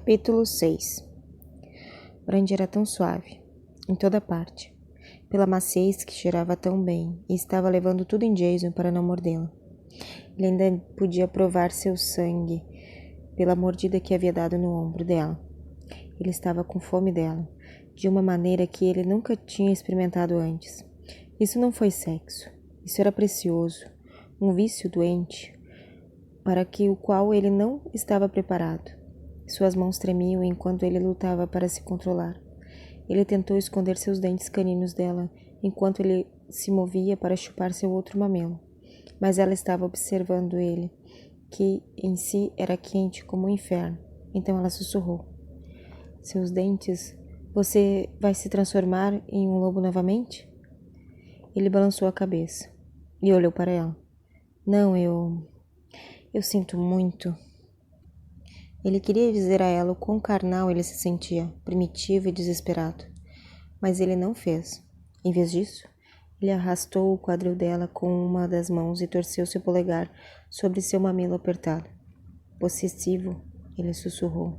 Capítulo 6. Brandy era tão suave, em toda parte, pela maciez que cheirava tão bem, e estava levando tudo em Jason para não mordê-la. Ele ainda podia provar seu sangue pela mordida que havia dado no ombro dela. Ele estava com fome dela, de uma maneira que ele nunca tinha experimentado antes. Isso não foi sexo, isso era precioso, um vício doente, para o qual ele não estava preparado. Suas mãos tremiam enquanto ele lutava para se controlar. Ele tentou esconder seus dentes caninos dela enquanto ele se movia para chupar seu outro mamilo. Mas ela estava observando ele, que em si era quente como o inferno. Então ela sussurrou: "Seus dentes, você vai se transformar em um lobo novamente?" Ele balançou a cabeça e olhou para ela. "Não, eu sinto muito." Ele queria dizer a ela o quão carnal ele se sentia, primitivo e desesperado. Mas ele não fez. Em vez disso, ele arrastou o quadril dela com uma das mãos e torceu seu polegar sobre seu mamilo apertado. "Possessivo", ele sussurrou.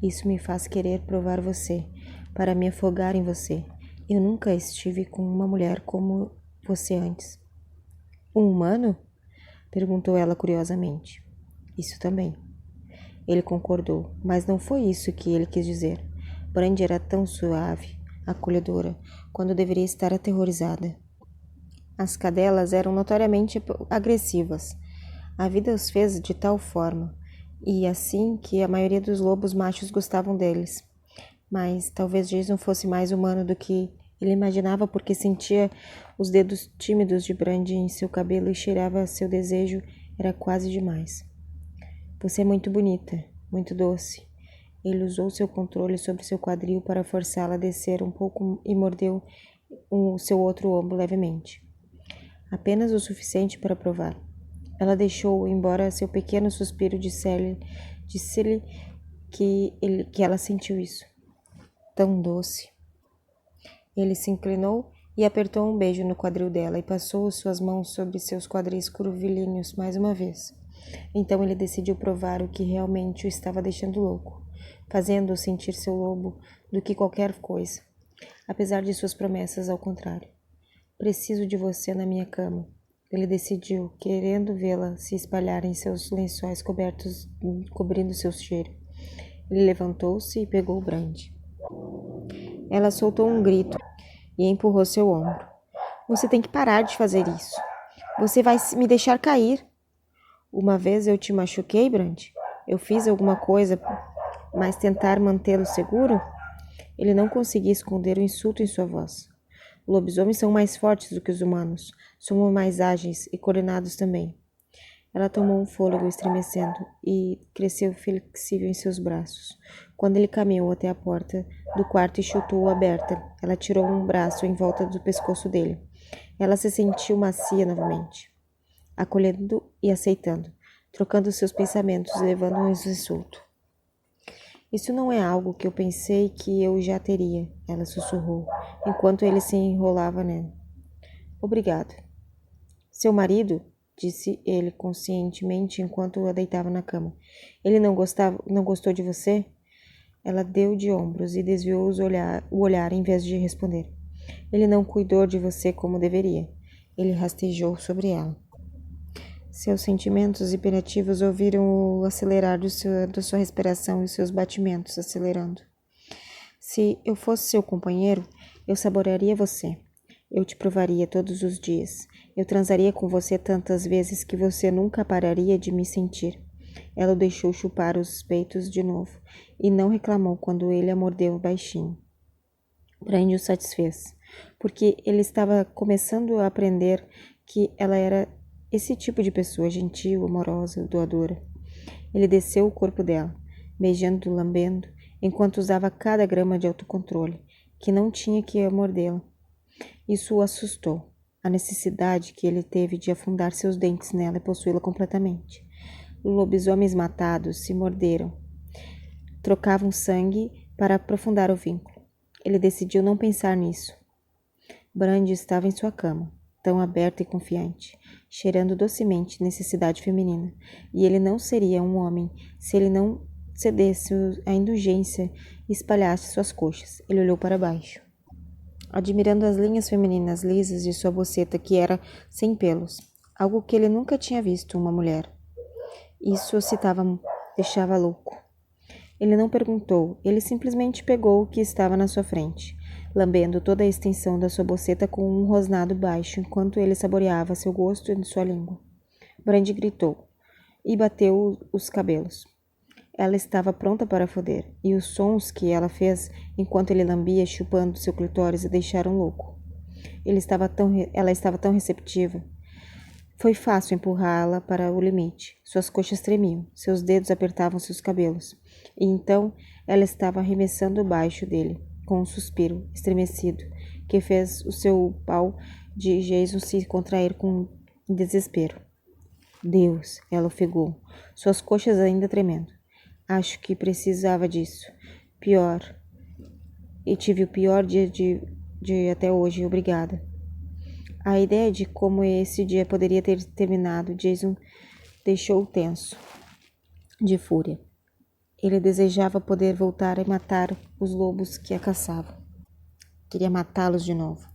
"Isso me faz querer provar você, para me afogar em você. Eu nunca estive com uma mulher como você antes." "Um humano?" perguntou ela curiosamente. "Isso também." Ele concordou, mas não foi isso que ele quis dizer. Brandy era tão suave, acolhedora, quando deveria estar aterrorizada. As cadelas eram notoriamente agressivas. A vida os fez de tal forma, e assim que a maioria dos lobos machos gostavam deles. Mas talvez Jason fosse mais humano do que ele imaginava, porque sentia os dedos tímidos de Brandy em seu cabelo e cheirava seu desejo. Era quase demais. "Você é muito bonita, muito doce." Ele usou seu controle sobre seu quadril para forçá-la a descer um pouco e mordeu seu outro ombro levemente. Apenas o suficiente para provar. Ela deixou, embora seu pequeno suspiro disse-lhe que ela sentiu isso. Tão doce. Ele se inclinou e apertou um beijo no quadril dela e passou suas mãos sobre seus quadris curvilíneos mais uma vez. Então ele decidiu provar o que realmente o estava deixando louco, fazendo-o sentir seu lobo do que qualquer coisa, apesar de suas promessas ao contrário. "Preciso de você na minha cama," ele decidiu, querendo vê-la se espalhar em seus lençóis cobrindo seu cheiro. Ele levantou-se e pegou Brandy. Ela soltou um grito e empurrou seu ombro. "Você tem que parar de fazer isso. Você vai me deixar cair." "Uma vez eu te machuquei, Brandy? Eu fiz alguma coisa, mas tentar mantê-lo seguro?" Ele não conseguia esconder o insulto em sua voz. "Lobisomens são mais fortes do que os humanos. Somos mais ágeis e coordenados também." Ela tomou um fôlego estremecendo e cresceu flexível em seus braços. Quando ele caminhou até a porta do quarto e chutou-a aberta, ela tirou um braço em volta do pescoço dele. Ela se sentiu macia novamente, acolhendo e aceitando, trocando seus pensamentos e levando um insulto. "Isso não é algo que eu pensei que eu já teria," ela sussurrou, enquanto ele se enrolava nela. "Obrigado." "Seu marido?" disse ele conscientemente enquanto a deitava na cama. "Ele não gostou de você?" Ela deu de ombros e desviou o olhar em vez de responder. "Ele não cuidou de você como deveria." Ele rastejou sobre ela. Seus sentimentos imperativos ouviram o acelerar da sua respiração e seus batimentos acelerando. "Se eu fosse seu companheiro, eu saborearia você. Eu te provaria todos os dias. Eu transaria com você tantas vezes que você nunca pararia de me sentir." Ela o deixou chupar os peitos de novo e não reclamou quando ele a mordeu baixinho. Brandy o satisfez, porque ele estava começando a aprender que ela era esse tipo de pessoa gentil, amorosa, doadora. Ele desceu o corpo dela, beijando, lambendo, enquanto usava cada grama de autocontrole, que não tinha que mordê-la. Isso o assustou, a necessidade que ele teve de afundar seus dentes nela e possuí-la completamente. Lobisomens matados se morderam, trocavam sangue para aprofundar o vínculo. Ele decidiu não pensar nisso. Brandy estava em sua cama, tão aberta e confiante, cheirando docemente necessidade feminina, e ele não seria um homem se cedesse à indulgência e espalhasse suas coxas. Ele olhou para baixo, admirando as linhas femininas lisas de sua boceta, que era sem pelos, algo que ele nunca tinha visto uma mulher. Isso o deixava louco. Ele não perguntou, ele simplesmente pegou o que estava na sua frente, lambendo toda a extensão da sua boceta com um rosnado baixo, enquanto ele saboreava seu gosto e sua língua. Brandy gritou e bateu os cabelos. Ela estava pronta para foder, e os sons que ela fez enquanto ele lambia, chupando seu clitóris, a deixaram louco. Ela estava tão receptiva. Foi fácil empurrá-la para o limite. Suas coxas tremiam, seus dedos apertavam seus cabelos. E então ela estava arremessando baixo dele, com um suspiro estremecido, que fez o seu pau de Jason se contrair com desespero. Deus, ela ofegou, suas coxas ainda tremendo. Acho que precisava disso. Pior. E tive o pior dia de até hoje, obrigada. A ideia de como esse dia poderia ter terminado, Jason deixou tenso, de fúria. Ele desejava poder voltar e matar os lobos que a caçavam. Queria matá-los de novo.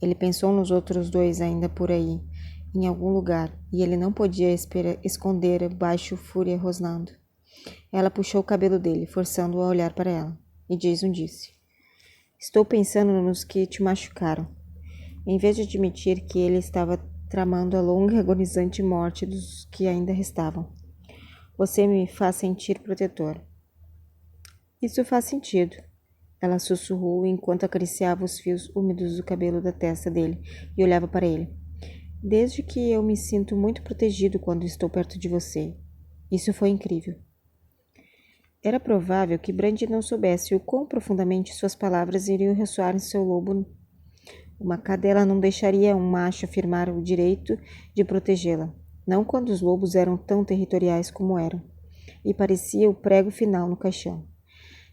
Ele pensou nos outros dois ainda por aí, em algum lugar, e ele não podia esconder baixo fúria rosnando. Ela puxou o cabelo dele, forçando-o a olhar para ela, e Jason disse: Estou pensando nos que te machucaram. Em vez de admitir que ele estava tramando a longa e agonizante morte dos que ainda restavam. Você me faz sentir protetor. Isso faz sentido. Ela sussurrou enquanto acariciava os fios úmidos do cabelo da testa dele e olhava para ele. Desde que eu me sinto muito protegido quando estou perto de você. Isso foi incrível. Era provável que Brandy não soubesse o quão profundamente suas palavras iriam ressoar em seu lobo. Uma cadela não deixaria um macho afirmar o direito de protegê-la, não quando os lobos eram tão territoriais como eram, e parecia o prego final no caixão.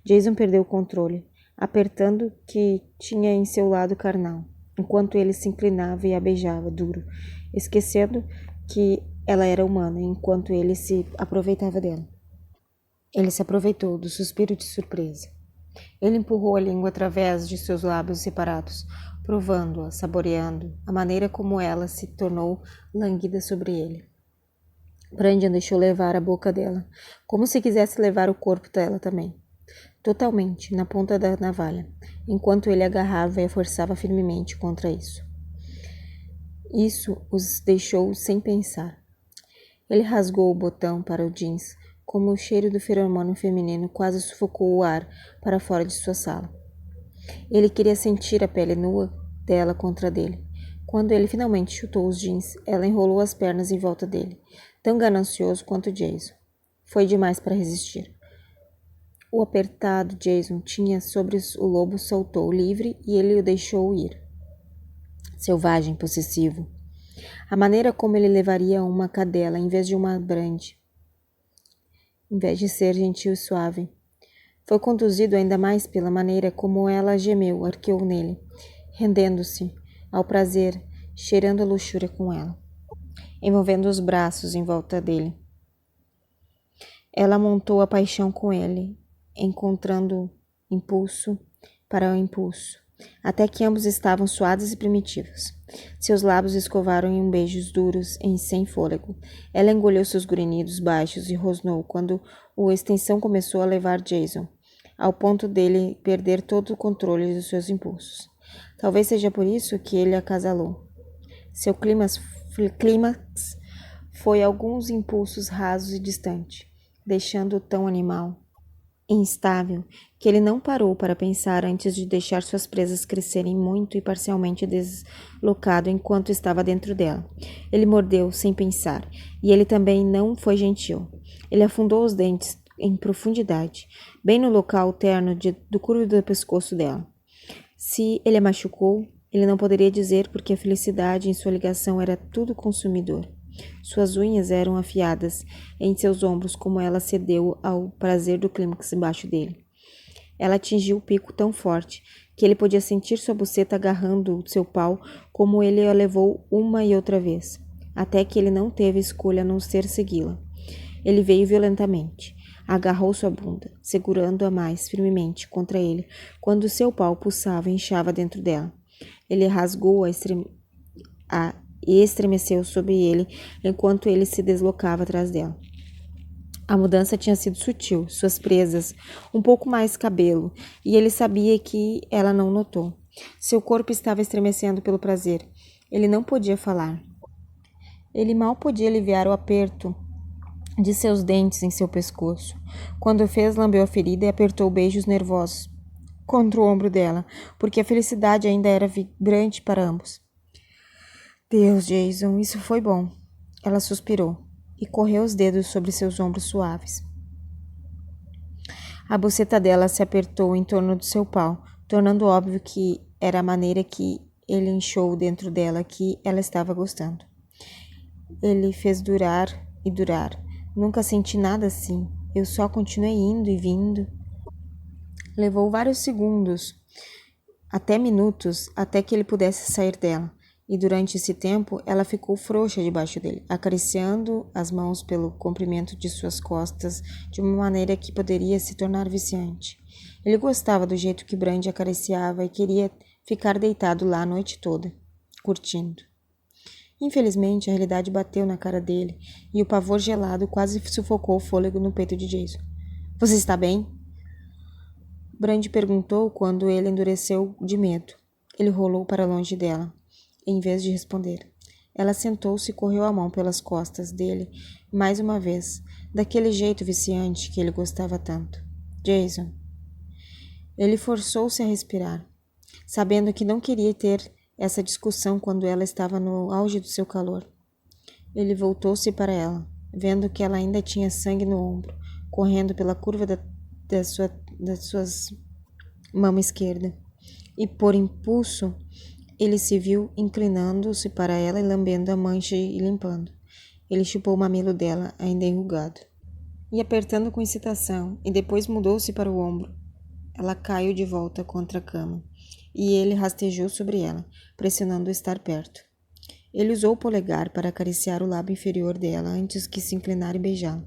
Jason perdeu o controle, apertando o que tinha em seu lado carnal, enquanto ele se inclinava e a beijava duro, esquecendo que ela era humana, enquanto ele se aproveitava dela. Ele se aproveitou do suspiro de surpresa. Ele empurrou a língua através de seus lábios separados, provando-a, saboreando a maneira como ela se tornou languida sobre ele. Brandon deixou levar a boca dela, como se quisesse levar o corpo dela também, totalmente, na ponta da navalha, enquanto ele agarrava e a forçava firmemente contra isso. Isso os deixou sem pensar. Ele rasgou o botão para o jeans, como o cheiro do feromônio feminino quase sufocou o ar para fora de sua sala. Ele queria sentir a pele nua dela contra dele. Quando ele finalmente chutou os jeans, ela enrolou as pernas em volta dele, tão ganancioso quanto Jason. Foi demais para resistir. O apertado Jason tinha sobre o lobo soltou livre e ele o deixou ir. Selvagem, possessivo. A maneira como ele levaria uma cadela em vez de uma Brandy. Em vez de ser gentil e suave. Foi conduzido ainda mais pela maneira como ela gemeu, arqueou nele, rendendo-se ao prazer, cheirando a luxúria com ela, envolvendo os braços em volta dele. Ela montou a paixão com ele, encontrando impulso para o impulso, até que ambos estavam suados e primitivos. Seus lábios escovaram em beijos duros e sem fôlego. Ela engoliu seus grunhidos baixos e rosnou quando a extensão começou a levar Jason, ao ponto dele perder todo o controle dos seus impulsos. Talvez seja por isso que ele a acasalou. Seu clímax foi alguns impulsos rasos e distantes, deixando-o tão animal, instável, que ele não parou para pensar antes de deixar suas presas crescerem muito e parcialmente deslocado enquanto estava dentro dela. Ele mordeu sem pensar, e ele também não foi gentil. Ele afundou os dentes em profundidade, bem no local terno do curvo do pescoço dela. Se ele a machucou, ele não poderia dizer porque a felicidade em sua ligação era tudo consumidor. Suas unhas eram afiadas em seus ombros como ela cedeu ao prazer do clímax embaixo dele. Ela atingiu o pico tão forte que ele podia sentir sua buceta agarrando seu pau como ele a levou uma e outra vez, até que ele não teve escolha a não ser segui-la. Ele veio violentamente. Agarrou sua bunda, segurando-a mais firmemente contra ele, quando seu pau pulsava e inchava dentro dela. Ele rasgou e estremeceu sob ele enquanto ele se deslocava atrás dela. A mudança tinha sido sutil, suas presas, um pouco mais cabelo, e ele sabia que ela não notou. Seu corpo estava estremecendo pelo prazer. Ele não podia falar. Ele mal podia aliviar o aperto de seus dentes em seu pescoço. Quando o fez, lambeu a ferida e apertou beijos nervosos contra o ombro dela, porque a felicidade ainda era vibrante para ambos. Deus, Jason, isso foi bom. Ela suspirou e correu os dedos sobre seus ombros suaves. A buceta dela se apertou em torno do seu pau, tornando óbvio que era a maneira que ele inchou dentro dela que ela estava gostando. Ele fez durar e durar. Nunca senti nada assim. Eu só continuei indo e vindo. Levou vários segundos, até minutos, até que ele pudesse sair dela. E durante esse tempo, ela ficou frouxa debaixo dele, acariciando as mãos pelo comprimento de suas costas de uma maneira que poderia se tornar viciante. Ele gostava do jeito que Brandy acariciava e queria ficar deitado lá a noite toda, curtindo. Infelizmente, a realidade bateu na cara dele e o pavor gelado quase sufocou o fôlego no peito de Jason. — Você está bem? Brandy perguntou quando ele endureceu de medo. Ele rolou para longe dela, em vez de responder. Ela sentou-se e correu a mão pelas costas dele mais uma vez, daquele jeito viciante que ele gostava tanto. Jason. Ele forçou-se a respirar, sabendo que não queria ter essa discussão quando ela estava no auge do seu calor. Ele voltou-se para ela, vendo que ela ainda tinha sangue no ombro, correndo pela curva das suas mama esquerda. E por impulso, ele se viu inclinando-se para ela e lambendo a mancha e limpando. Ele chupou o mamilo dela, ainda enrugado, e apertando com excitação, e depois mudou-se para o ombro. Ela caiu de volta contra a cama, e ele rastejou sobre ela, pressionando-o estar perto. Ele usou o polegar para acariciar o lábio inferior dela antes que se inclinar e beijá-la.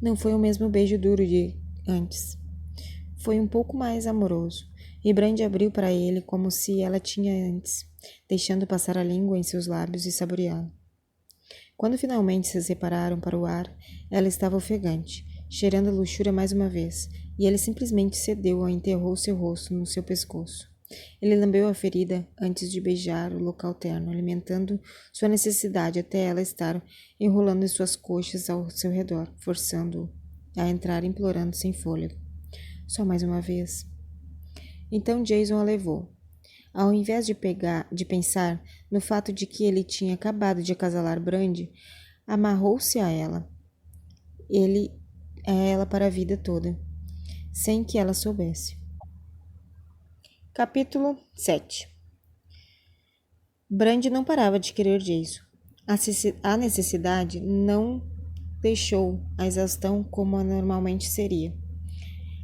Não foi o mesmo beijo duro de antes. Foi um pouco mais amoroso, e Brandy abriu para ele como se ela tinha antes, deixando passar a língua em seus lábios e saboreá-lo. Quando finalmente se separaram para o ar, ela estava ofegante, cheirando a luxúria mais uma vez, e ele simplesmente cedeu e enterrou seu rosto no seu pescoço. Ele lambeu a ferida antes de beijar o local terno, alimentando sua necessidade até ela estar enrolando suas coxas ao seu redor, forçando-o a entrar implorando sem fôlego. Só mais uma vez. Então Jason a levou. Ao invés de pensar no fato de que ele tinha acabado de acasalar Brandy, amarrou-se a ela para a vida toda, sem que ela soubesse. Capítulo 7. Brandy não parava de querer Jason. A necessidade não deixou a exaustão como normalmente seria.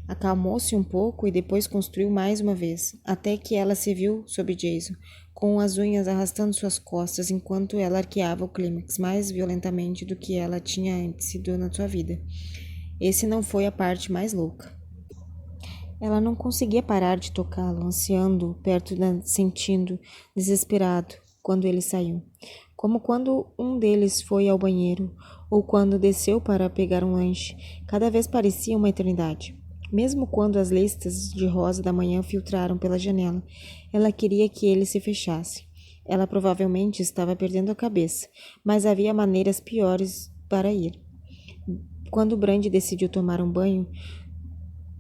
Acalmou-se um pouco e depois construiu mais uma vez, até que ela se viu sob Jason, com as unhas arrastando suas costas enquanto ela arqueava o clímax mais violentamente do que ela tinha antes sido na sua vida. Esse não foi a parte mais louca. Ela não conseguia parar de tocá-lo, ansiando, sentindo, desesperado, quando ele saiu. Como quando um deles foi ao banheiro, ou quando desceu para pegar um lanche. Cada vez parecia uma eternidade. Mesmo quando as listas de rosa da manhã filtraram pela janela, ela queria que ele se fechasse. Ela provavelmente estava perdendo a cabeça, mas havia maneiras piores para ir. Quando Brandy decidiu tomar um banho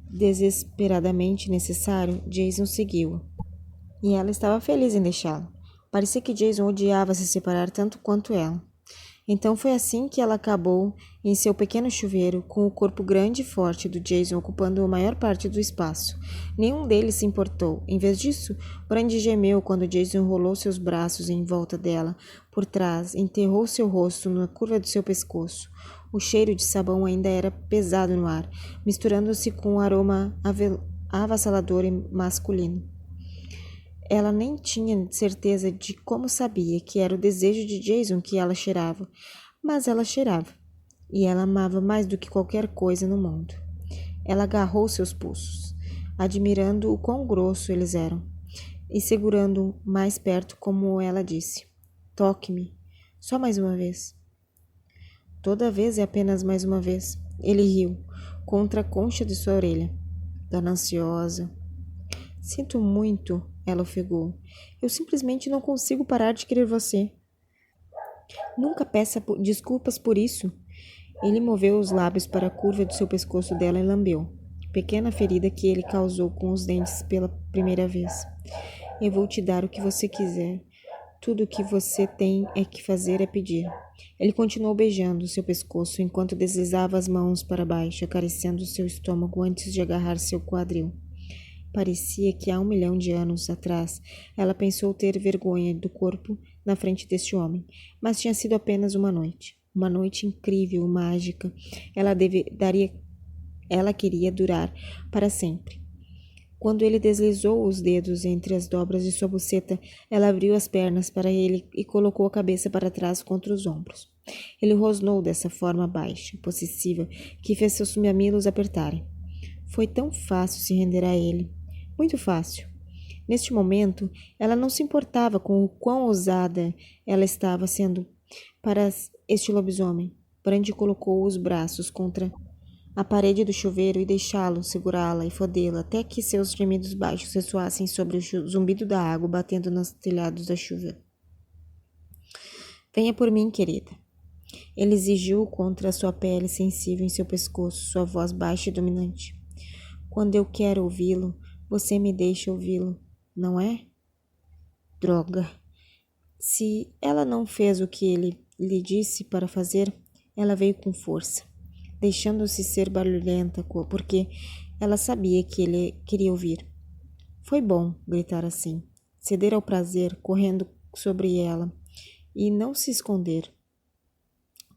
desesperadamente necessário, Jason seguiu-a. E ela estava feliz em deixá-lo. Parecia que Jason odiava se separar tanto quanto ela. Então foi assim que ela acabou em seu pequeno chuveiro, com o corpo grande e forte do Jason ocupando a maior parte do espaço. Nenhum deles se importou. Em vez disso, Brandy gemeu quando Jason enrolou seus braços em volta dela, por trás, e enterrou seu rosto na curva do seu pescoço. O cheiro de sabão ainda era pesado no ar, misturando-se com o aroma avassalador e masculino. Ela nem tinha certeza de como sabia que era o desejo de Jason que ela cheirava, mas ela cheirava. e ela amava mais do que qualquer coisa no mundo. Ela agarrou seus pulsos, admirando o quão grosso eles eram, e segurando mais perto, como ela disse: "Toque-me, só mais uma vez." "Toda vez é apenas mais uma vez." Ele riu, contra a concha de sua orelha. Gananciosa. "Sinto muito," ela ofegou. "Eu simplesmente não consigo parar de querer você." "Nunca peça desculpas por isso." Ele moveu os lábios para a curva do seu pescoço dela e lambeu. Pequena ferida que ele causou com os dentes pela primeira vez. "Eu vou te dar o que você quiser. Tudo o que você tem que fazer é pedir." Ele continuou beijando seu pescoço enquanto deslizava as mãos para baixo, acariciando seu estômago antes de agarrar seu quadril. Parecia que há 1 milhão de anos atrás ela pensou ter vergonha do corpo na frente deste homem, mas tinha sido apenas uma noite. Uma noite incrível, mágica. Ela queria durar para sempre. Quando ele deslizou os dedos entre as dobras de sua buceta, ela abriu as pernas para ele e colocou a cabeça para trás contra os ombros. Ele rosnou dessa forma baixa, possessiva, que fez seus mamilos apertarem. Foi tão fácil se render a ele. Muito fácil. Neste momento, ela não se importava com o quão ousada ela estava sendo para este lobisomem. Brandy colocou os braços contra a parede do chuveiro e deixá-lo segurá-la e fodê-la até que seus gemidos baixos ressoassem sobre o zumbido da água batendo nos telhados da chuva. "Venha por mim, querida." Ele exigiu contra sua pele sensível em seu pescoço, sua voz baixa e dominante. "Quando eu quero ouvi-lo, você me deixa ouvi-lo, não é?" Droga. Se ela não fez o que ele lhe disse para fazer, ela veio com força, deixando-se ser barulhenta, porque ela sabia que ele queria ouvir. Foi bom gritar assim, ceder ao prazer, correndo sobre ela, e não se esconder.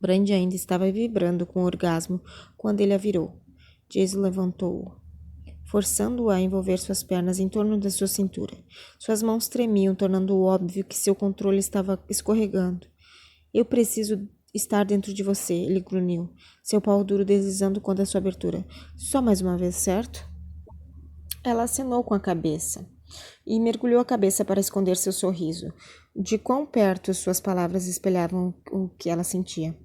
Brandy ainda estava vibrando com o orgasmo quando ele a virou. Jason levantou-o, forçando-o a envolver suas pernas em torno da sua cintura. Suas mãos tremiam, tornando óbvio que seu controle estava escorregando. "Eu preciso estar dentro de você," ele grunhiu, seu pau duro deslizando contra sua abertura. "Só mais uma vez, certo?" Ela acenou com a cabeça e mergulhou a cabeça para esconder seu sorriso. De quão perto suas palavras espelhavam o que ela sentia.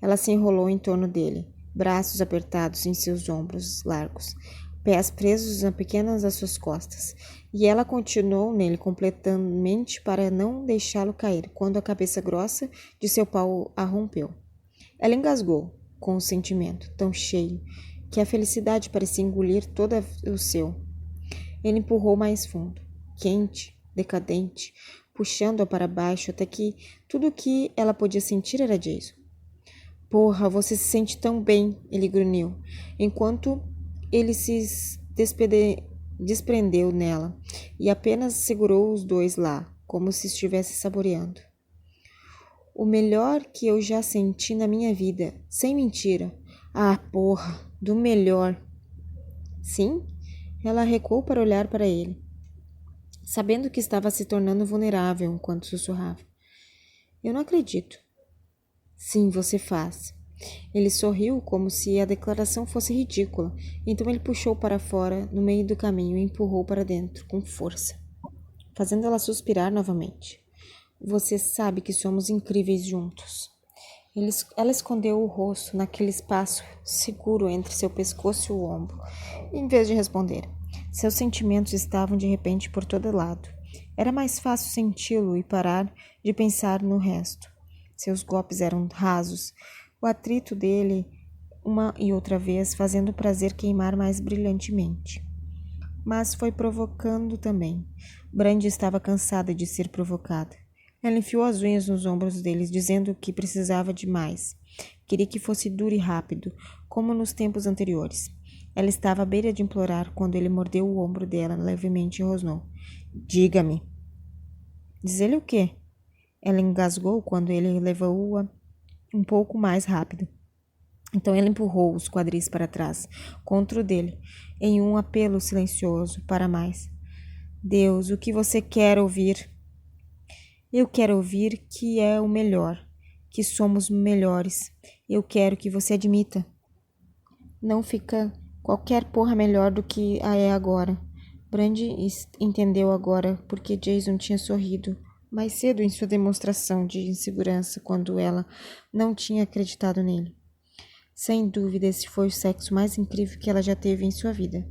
Ela se enrolou em torno dele, braços apertados em seus ombros largos, pés presos apenas às suas costas, e ela continuou nele completamente para não deixá-lo cair, quando a cabeça grossa de seu pau a rompeu. Ela engasgou, com o sentimento, tão cheio, que a felicidade parecia engolir todo o seu. Ele empurrou mais fundo, quente, decadente, puxando-a para baixo até que tudo o que ela podia sentir era Jason. "Porra, você se sente tão bem," ele grunhiu, enquanto ele se desprendeu nela e apenas segurou os dois lá, como se estivesse saboreando. "O melhor que eu já senti na minha vida, sem mentira." "Ah, porra, do melhor." "Sim?" Ela recuou para olhar para ele, sabendo que estava se tornando vulnerável enquanto sussurrava. "Eu não acredito." "Sim, você faz." Ele sorriu como se a declaração fosse ridícula, então ele puxou para fora no meio do caminho e empurrou para dentro com força, fazendo ela suspirar novamente. "Você sabe que somos incríveis juntos." Ela escondeu o rosto naquele espaço seguro entre seu pescoço e o ombro, em vez de responder. Seus sentimentos estavam de repente por todo lado. Era mais fácil senti-lo e parar de pensar no resto. Seus golpes eram rasos, o atrito dele uma e outra vez fazendo o prazer queimar mais brilhantemente. Mas foi provocando também. Brandy estava cansada de ser provocada. Ela enfiou as unhas nos ombros deles, dizendo que precisava de mais. Queria que fosse duro e rápido, como nos tempos anteriores. Ela estava à beira de implorar quando ele mordeu o ombro dela levemente e rosnou. "Diga-me." "Diz-lhe o quê?" Ela engasgou quando ele levou-a um pouco mais rápido. Então ele empurrou os quadris para trás, contra o dele, em um apelo silencioso para mais. "Deus, o que você quer ouvir?" "Eu quero ouvir que é o melhor." que somos melhores. Eu quero que você admita. Não fica qualquer porra melhor do que a é agora. Brandy entendeu agora porque Jason tinha sorrido mais cedo em sua demonstração de insegurança quando ela não tinha acreditado nele. Sem dúvida, esse foi o sexo mais incrível que ela já teve em sua vida.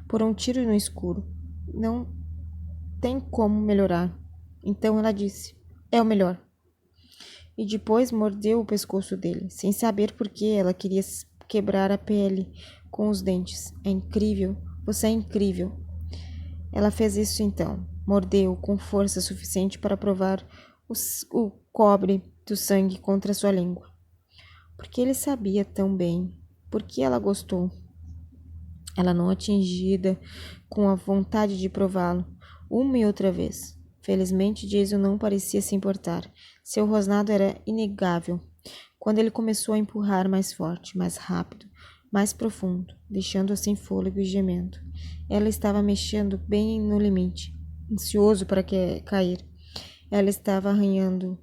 Por um tiro no escuro. Não tem como melhorar. Então ela disse: é o melhor. E depois mordeu o pescoço dele, sem saber por que ela queria quebrar a pele com os dentes. É incrível, você é incrível. Ela fez isso então. Mordeu com força suficiente para provar o cobre do sangue contra sua língua. Porque ele sabia tão bem. Por que ela gostou? Ela não atingida com a vontade de prová-lo, uma e outra vez. Felizmente, Jason não parecia se importar. Seu rosnado era inegável. Quando ele começou a empurrar mais forte, mais rápido, mais profundo, deixando-a sem fôlego e gemendo. Ela estava mexendo bem no limite, ansioso para cair. Ela estava arranhando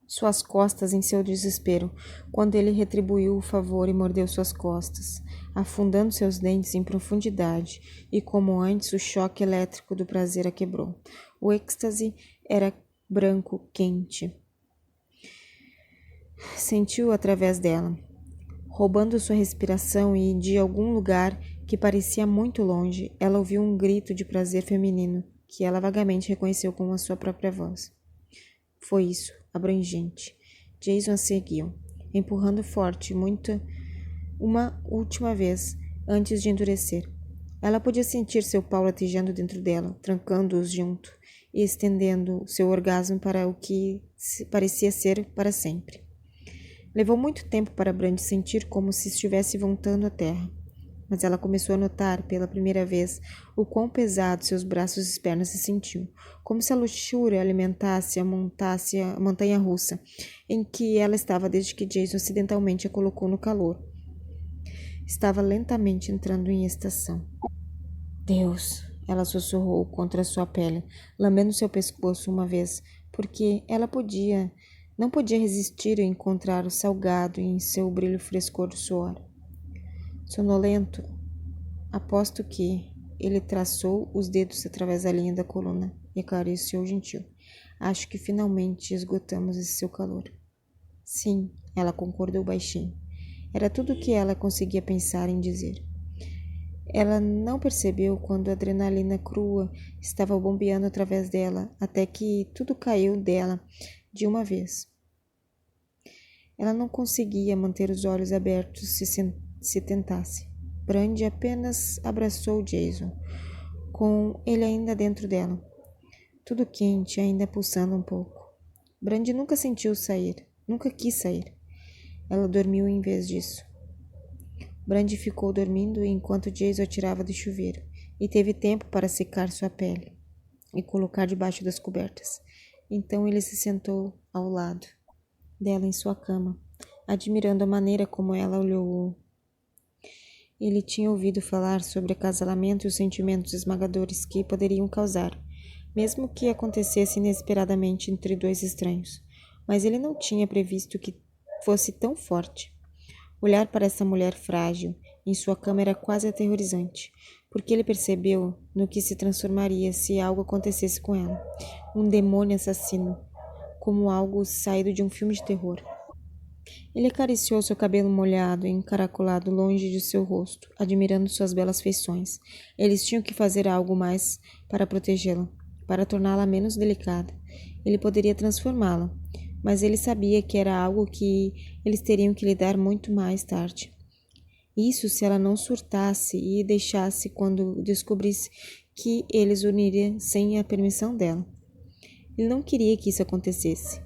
suas costas em seu desespero, quando ele retribuiu o favor e mordeu suas costas, afundando seus dentes em profundidade, e como antes, o choque elétrico do prazer a quebrou. O êxtase era branco, quente. Sentiu através dela, roubando sua respiração, e de algum lugar que parecia muito longe, ela ouviu um grito de prazer feminino, que ela vagamente reconheceu como a sua própria voz. Foi isso, abrangente. Jason a seguiu, empurrando forte, uma última vez, antes de endurecer. Ela podia sentir seu pau latejando dentro dela, trancando-os junto e estendendo seu orgasmo para o que parecia ser para sempre. Levou muito tempo para Brandy sentir como se estivesse voltando à terra, mas ela começou a notar pela primeira vez o quão pesados seus braços e pernas se sentiam, como se a luxúria alimentasse a montanha-russa em que ela estava desde que Jason acidentalmente a colocou no calor. Estava lentamente entrando em estação. Deus! Ela sussurrou contra sua pele, lambendo seu pescoço uma vez, porque ela não podia resistir a encontrar o salgado em seu brilho frescor do suor. Sonolento, aposto que ele traçou os dedos através da linha da coluna e acariciou gentil. Acho que finalmente esgotamos esse seu calor. Sim, ela concordou baixinho. Era tudo o que ela conseguia pensar em dizer. Ela não percebeu quando a adrenalina crua estava bombeando através dela, até que tudo caiu dela de uma vez. Ela não conseguia manter os olhos abertos se tentasse. Brandy apenas abraçou Jason, com ele ainda dentro dela, tudo quente, ainda pulsando um pouco. Brandy nunca quis sair. Ela dormiu em vez disso. Brandy ficou dormindo enquanto Jason a tirava do chuveiro, e teve tempo para secar sua pele e colocar debaixo das cobertas. Então ele se sentou ao lado dela em sua cama, admirando a maneira como ela olhou-o. Ele tinha ouvido falar sobre acasalamento e os sentimentos esmagadores que poderiam causar, mesmo que acontecesse inesperadamente entre dois estranhos, mas ele não tinha previsto que fosse tão forte. Olhar para essa mulher frágil em sua cama era quase aterrorizante, porque ele percebeu no que se transformaria se algo acontecesse com ela. Um demônio assassino, como algo saído de um filme de terror. Ele acariciou seu cabelo molhado e encaracolado longe de seu rosto, admirando suas belas feições. Eles tinham que fazer algo mais para protegê-la, para torná-la menos delicada. Ele poderia transformá-la, mas ele sabia que era algo que eles teriam que lidar muito mais tarde. Isso se ela não surtasse e deixasse quando descobrisse que eles uniriam sem a permissão dela. Ele não queria que isso acontecesse.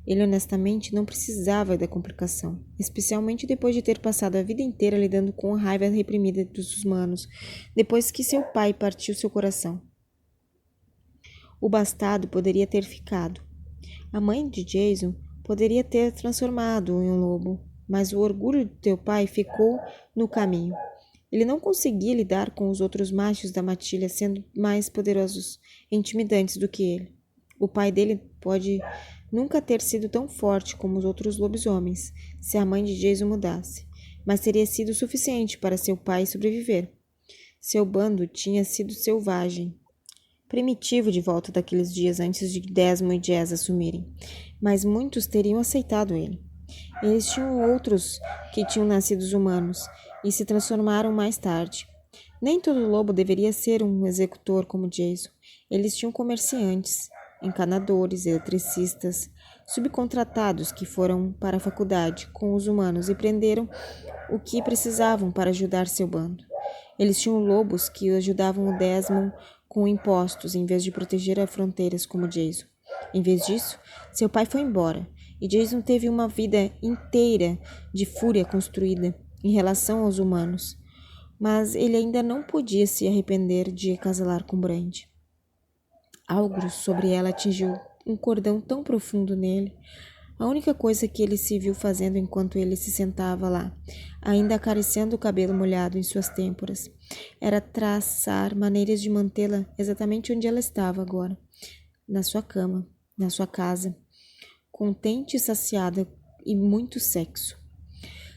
Ele honestamente não precisava da complicação, especialmente depois de ter passado a vida inteira lidando com a raiva reprimida dos humanos, depois que seu pai partiu seu coração. O bastardo poderia ter ficado. A mãe de Jason poderia ter transformado em um lobo, mas o orgulho de teu pai ficou no caminho. Ele não conseguia lidar com os outros machos da matilha sendo mais poderosos e intimidantes do que ele. O pai dele pode nunca ter sido tão forte como os outros lobisomens, se a mãe de Jason mudasse, mas teria sido suficiente para seu pai sobreviver. Seu bando tinha sido selvagem, primitivo de volta daqueles dias antes de Desmond e Jess assumirem, mas muitos teriam aceitado ele. Eles tinham outros que tinham nascido humanos e se transformaram mais tarde. Nem todo lobo deveria ser um executor como Jason. Eles tinham comerciantes, encanadores, eletricistas, subcontratados que foram para a faculdade com os humanos e prenderam o que precisavam para ajudar seu bando. Eles tinham lobos que ajudavam o Desmond com impostos em vez de proteger as fronteiras como Jason. Em vez disso, seu pai foi embora e Jason teve uma vida inteira de fúria construída em relação aos humanos. Mas ele ainda não podia se arrepender de acasalar com Brand. Algo sobre ela atingiu um cordão tão profundo nele. A única coisa que ele se viu fazendo enquanto ele se sentava lá, ainda acariciando o cabelo molhado em suas têmporas, era traçar maneiras de mantê-la exatamente onde ela estava agora, na sua cama, na sua casa, contente e saciada e muito sexo.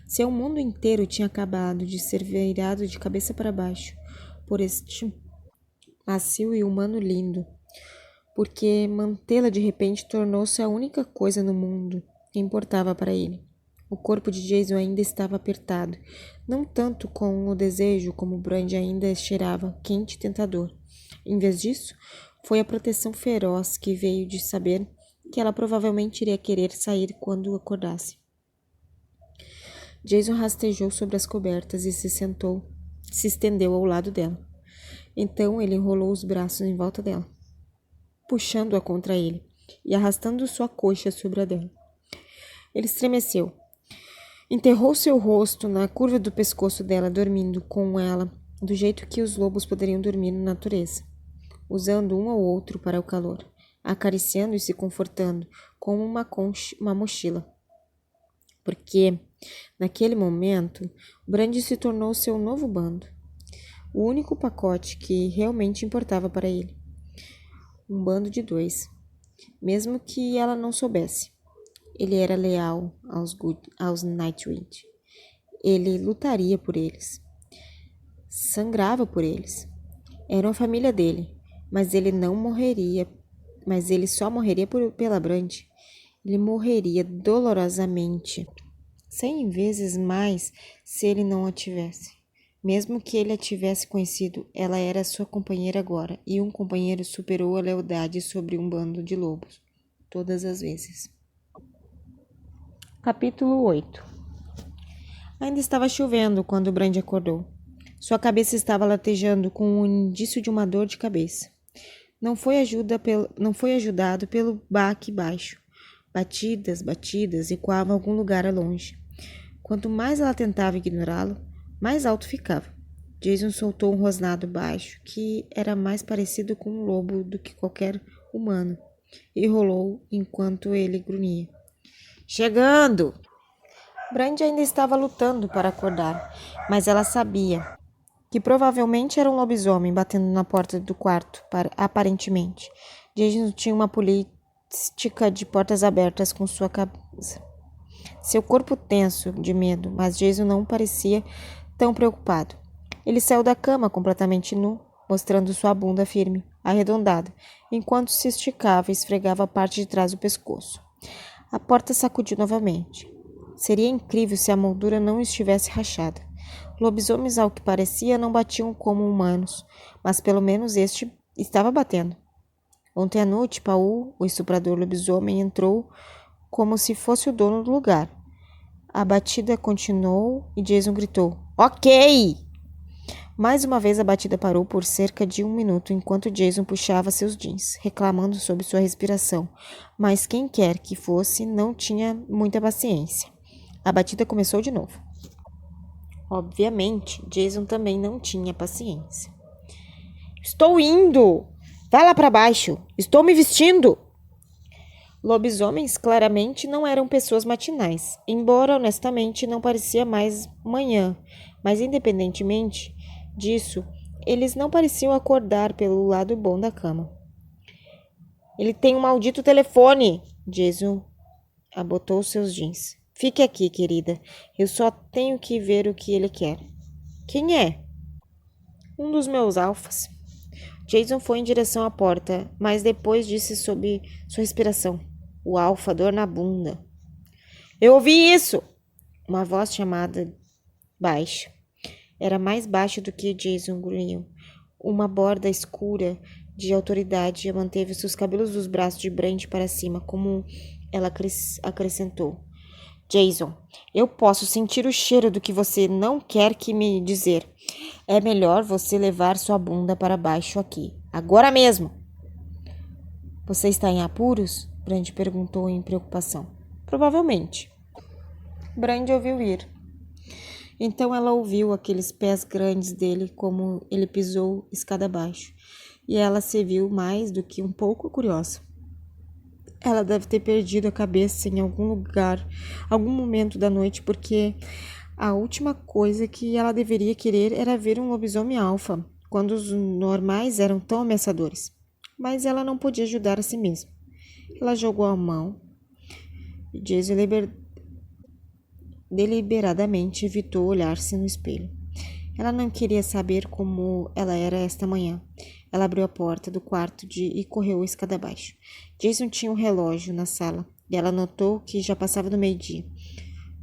Seu mundo inteiro tinha acabado de ser virado de cabeça para baixo por este macio e humano lindo, porque mantê-la de repente tornou-se a única coisa no mundo que importava para ele. O corpo de Jason ainda estava apertado, não tanto com o desejo como Brand ainda cheirava quente e tentador. Em vez disso, foi a proteção feroz que veio de saber que ela provavelmente iria querer sair quando acordasse. Jason rastejou sobre as cobertas e se estendeu ao lado dela. Então ele enrolou os braços em volta dela, puxando-a contra ele e arrastando sua coxa sobre a dela. Ele estremeceu. Enterrou seu rosto na curva do pescoço dela, dormindo com ela, do jeito que os lobos poderiam dormir na natureza, usando um ao outro para o calor, acariciando e se confortando como uma mochila. Porque, naquele momento, Brand se tornou seu novo bando, o único pacote que realmente importava para ele. Um bando de dois, mesmo que ela não soubesse. Ele era leal aos Nightwind. Ele lutaria por eles. Sangrava por eles. Eram a família dele, mas ele não morreria. Mas ele só morreria pela Brand. Ele morreria dolorosamente 100 vezes mais se ele não a tivesse. Mesmo que ele a tivesse conhecido, ela era sua companheira agora, e um companheiro superou a lealdade sobre um bando de lobos, todas as vezes. Capítulo 8. Ainda estava chovendo quando Brand acordou. Sua cabeça estava latejando com o indício de uma dor de cabeça. Não foi ajudado pelo baque baixo. Batidas, ecoavam em algum lugar a longe. Quanto mais ela tentava ignorá-lo, mais alto ficava. Jason soltou um rosnado baixo, que era mais parecido com um lobo do que qualquer humano, e rolou enquanto ele grunhia. Chegando! Brand ainda estava lutando para acordar, mas ela sabia que provavelmente era um lobisomem batendo na porta do quarto, aparentemente. Jason tinha uma política de portas abertas com sua cabeça. Seu corpo tenso de medo, mas Jason não parecia tão preocupado. Ele saiu da cama completamente nu, mostrando sua bunda firme, arredondada, enquanto se esticava e esfregava a parte de trás do pescoço. A porta sacudiu novamente. Seria incrível se a moldura não estivesse rachada. Lobisomens, ao que parecia, não batiam como humanos, mas pelo menos este estava batendo. Ontem à noite, Paul, o estuprador lobisomem, entrou como se fosse o dono do lugar. A batida continuou e Jason gritou: Ok! Mais uma vez a batida parou por cerca de 1 minuto enquanto Jason puxava seus jeans, reclamando sobre sua respiração, mas quem quer que fosse não tinha muita paciência. A batida começou de novo. Obviamente, Jason também não tinha paciência. Estou indo! Vá lá para baixo! Estou me vestindo! Lobisomens claramente não eram pessoas matinais, embora honestamente não parecia mais manhã, mas independentemente disso, eles não pareciam acordar pelo lado bom da cama. Ele tem um maldito telefone, Jason abotou seus jeans. Fique aqui, querida. Eu só tenho que ver o que ele quer. Quem é? Um dos meus alfas. Jason foi em direção à porta, mas depois disse sob sua respiração. O alfa, dor na bunda. Eu ouvi isso! Uma voz chamada baixa. Era mais baixo do que Jason Green. Uma borda escura de autoridade manteve seus cabelos dos braços de Brandy para cima, como ela acrescentou. Jason, eu posso sentir o cheiro do que você não quer que me dizer. É melhor você levar sua bunda para baixo aqui. Agora mesmo. Você está em apuros? Brandy perguntou em preocupação. Provavelmente. Brandy ouviu ir. Então ela ouviu aqueles pés grandes dele como ele pisou escada abaixo. E ela se viu mais do que um pouco curiosa. Ela deve ter perdido a cabeça em algum lugar, algum momento da noite, porque a última coisa que ela deveria querer era ver um lobisomem alfa, quando os normais eram tão ameaçadores. Mas ela não podia ajudar a si mesma. Ela jogou a mão e Jason deliberadamente evitou olhar-se no espelho. Ela não queria saber como ela era esta manhã. Ela abriu a porta do quarto e correu a escada abaixo. Jason tinha um relógio na sala e ela notou que já passava do meio-dia,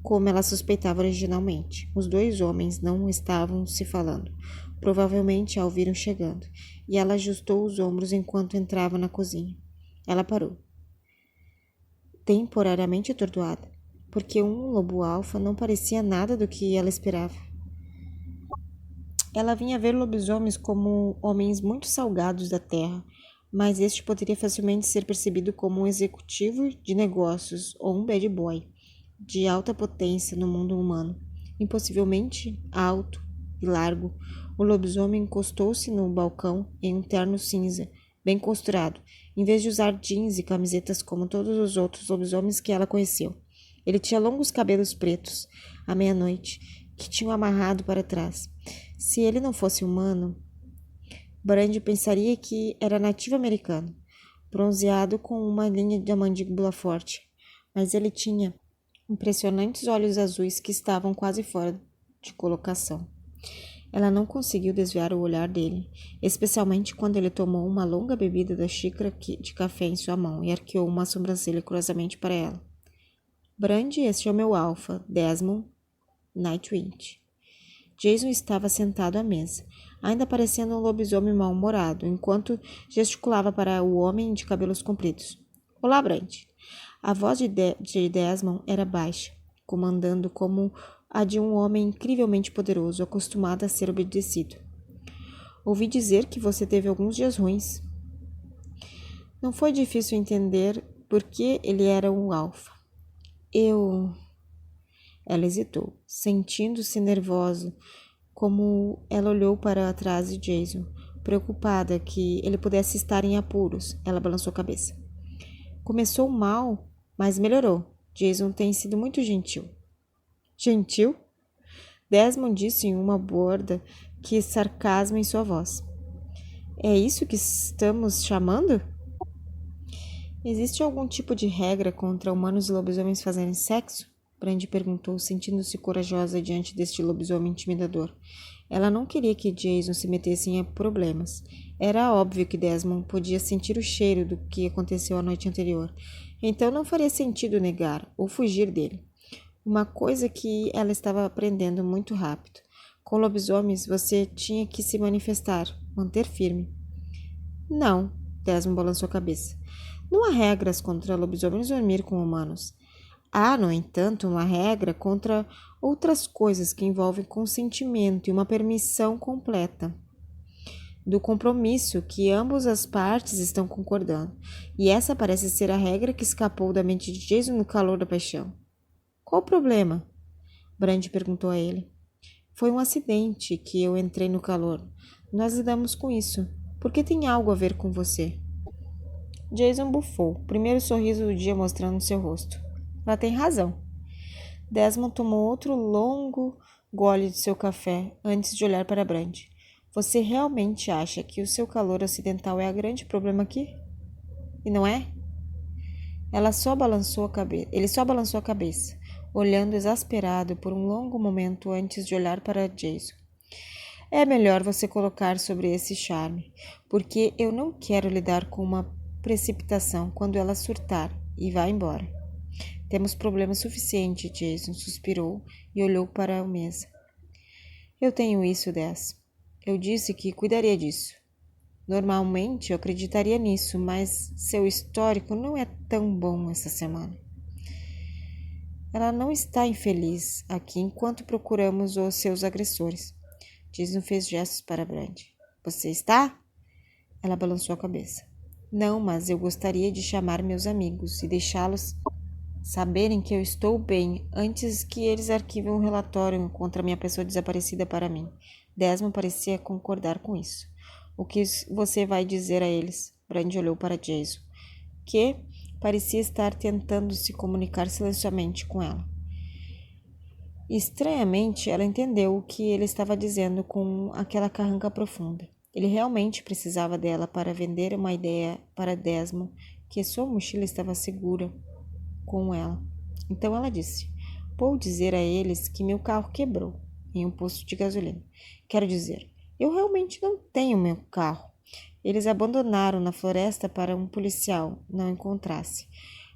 como ela suspeitava originalmente. Os dois homens não estavam se falando. Provavelmente a ouviram chegando, e ela ajustou os ombros enquanto entrava na cozinha. Ela parou, temporariamente atordoada, porque um lobo alfa não parecia nada do que ela esperava. Ela vinha ver lobisomens como homens muito salgados da terra, mas este poderia facilmente ser percebido como um executivo de negócios ou um bad boy de alta potência no mundo humano. Impossivelmente alto e largo, o lobisomem encostou-se no balcão em um terno cinza, bem costurado, em vez de usar jeans e camisetas como todos os outros lobisomens que ela conheceu. Ele tinha longos cabelos pretos, à meia-noite, que tinham amarrado para trás. Se ele não fosse humano, Brandy pensaria que era nativo americano, bronzeado com uma linha da mandíbula forte, mas ele tinha impressionantes olhos azuis que estavam quase fora de colocação. Ela não conseguiu desviar o olhar dele, especialmente quando ele tomou uma longa bebida da xícara de café em sua mão e arqueou uma sobrancelha curiosamente para ela. Brandy, este é o meu alfa, Desmond Nightwind. Jason estava sentado à mesa, ainda parecendo um lobisomem mal-humorado, enquanto gesticulava para o homem de cabelos compridos. Olá, Brandy. A voz de Desmond era baixa, comandando como a de um homem incrivelmente poderoso, acostumado a ser obedecido. Ouvi dizer que você teve alguns dias ruins. Não foi difícil entender por que ele era um alfa. Ela hesitou, sentindo-se nervosa, como ela olhou para trás de Jason, preocupada que ele pudesse estar em apuros. Ela balançou a cabeça. Começou mal, mas melhorou. Jason tem sido muito gentil. Gentil? Desmond disse em uma borda que sarcasmo em sua voz. É isso que estamos chamando? Existe algum tipo de regra contra humanos e lobisomens fazerem sexo? Brandy perguntou, sentindo-se corajosa diante deste lobisomem intimidador. Ela não queria que Jason se metesse em problemas. Era óbvio que Desmond podia sentir o cheiro do que aconteceu a noite anterior, então não faria sentido negar ou fugir dele. Uma coisa que ela estava aprendendo muito rápido. Com lobisomens, você tinha que se manifestar, manter firme. Não, Desmond balançou a cabeça. Não há regras contra lobisomens dormir com humanos. Há, no entanto, uma regra contra outras coisas que envolvem consentimento e uma permissão completa do compromisso que ambas as partes estão concordando. E essa parece ser a regra que escapou da mente de Jason no calor da paixão. Qual o problema? Brandy perguntou a ele. Foi um acidente que eu entrei no calor. Nós lidamos com isso. Por que tem algo a ver com você? Jason bufou, o primeiro sorriso do dia mostrando seu rosto. Ela tem razão. Desmond tomou outro longo gole de seu café antes de olhar para Brandy. Você realmente acha que o seu calor ocidental é o grande problema aqui? E não é? Ele só balançou a cabeça, olhando exasperado por um longo momento antes de olhar para Jason. É melhor você colocar sobre esse charme, porque eu não quero lidar com uma precipitação quando ela surtar e vá embora. Temos problema suficiente, Jason suspirou e olhou para a mesa. Eu tenho isso, 10. Eu disse que cuidaria disso. Normalmente eu acreditaria nisso, mas seu histórico não é tão bom essa semana. Ela não está infeliz aqui enquanto procuramos os seus agressores. Jason fez gestos para Brand. Você está? Ela balançou a cabeça. Não, mas eu gostaria de chamar meus amigos e deixá-los saberem que eu estou bem antes que eles arquivem um relatório contra minha pessoa desaparecida para mim. Desmond parecia concordar com isso. O que você vai dizer a eles? Brand olhou para Jason, que parecia estar tentando se comunicar silenciosamente com ela. Estranhamente, ela entendeu o que ele estava dizendo com aquela carranca profunda. Ele realmente precisava dela para vender uma ideia para Desmond que sua mochila estava segura com ela. Então ela disse: vou dizer a eles que meu carro quebrou em um posto de gasolina. Quero dizer, eu realmente não tenho meu carro. Eles abandonaram na floresta para um policial não encontrasse.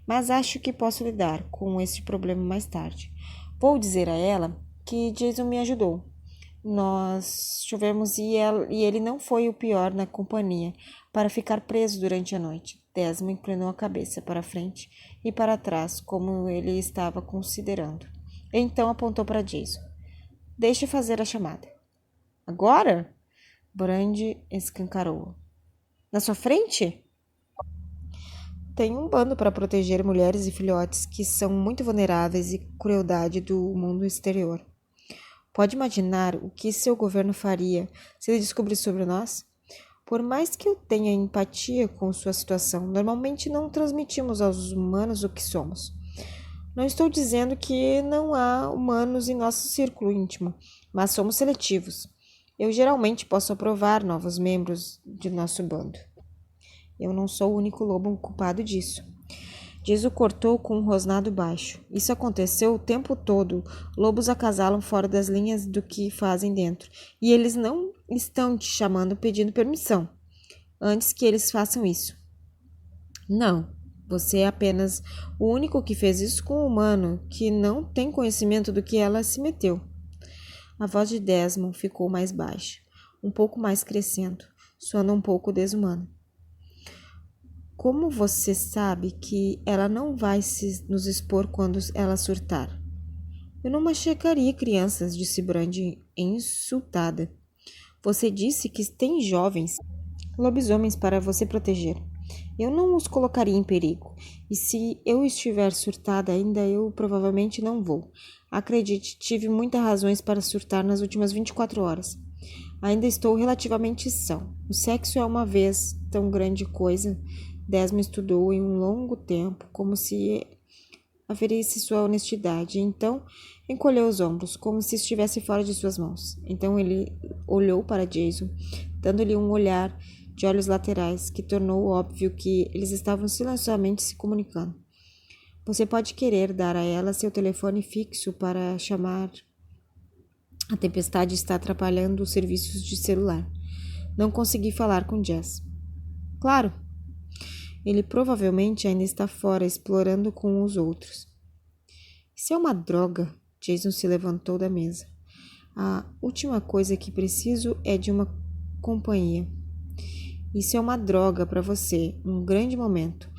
Mas acho que posso lidar com esse problema mais tarde. Vou dizer a ela que Jason me ajudou. Nós chovemos e ele não foi o pior na companhia para ficar preso durante a noite. Desmond inclinou a cabeça para frente e para trás, como ele estava considerando. Então apontou para Jason. Deixe fazer a chamada. Agora? Brand escancarou. Na sua frente? Tem um bando para proteger mulheres e filhotes que são muito vulneráveis e crueldade do mundo exterior. Pode imaginar o que seu governo faria se ele descobrisse sobre nós? Por mais que eu tenha empatia com sua situação, normalmente não transmitimos aos humanos o que somos. Não estou dizendo que não há humanos em nosso círculo íntimo, mas somos seletivos. Eu geralmente posso aprovar novos membros de nosso bando. Eu não sou o único lobo culpado disso. Diz o cortou com um rosnado baixo. Isso aconteceu o tempo todo. Lobos acasalam fora das linhas do que fazem dentro. E eles não estão te chamando pedindo permissão. Antes que eles façam isso. Não. Você é apenas o único que fez isso com um humano que não tem conhecimento do que ela se meteu. A voz de Desmond ficou mais baixa, um pouco mais crescendo, soando um pouco desumana. Como você sabe que ela não vai nos expor quando ela surtar? Eu não machucaria crianças, disse Brand, insultada. Você disse que tem jovens lobisomens para você proteger. Eu não os colocaria em perigo. E se eu estiver surtada ainda, eu provavelmente não vou. Acredite, tive muitas razões para surtar nas últimas 24 horas. Ainda estou relativamente são. O sexo é uma vez tão grande coisa. Desmond estudou em um longo tempo, como se aferisse sua honestidade. Então, encolheu os ombros, como se estivesse fora de suas mãos. Então, ele olhou para Jason, dando-lhe um olhar de olhos laterais, que tornou óbvio que eles estavam silenciosamente se comunicando. Você pode querer dar a ela seu telefone fixo para chamar. A tempestade está atrapalhando os serviços de celular. Não consegui falar com Jess. Claro. Ele provavelmente ainda está fora, explorando com os outros. Isso é uma droga. Jason se levantou da mesa. A última coisa que preciso é de uma companhia. Isso é uma droga para você, um grande momento.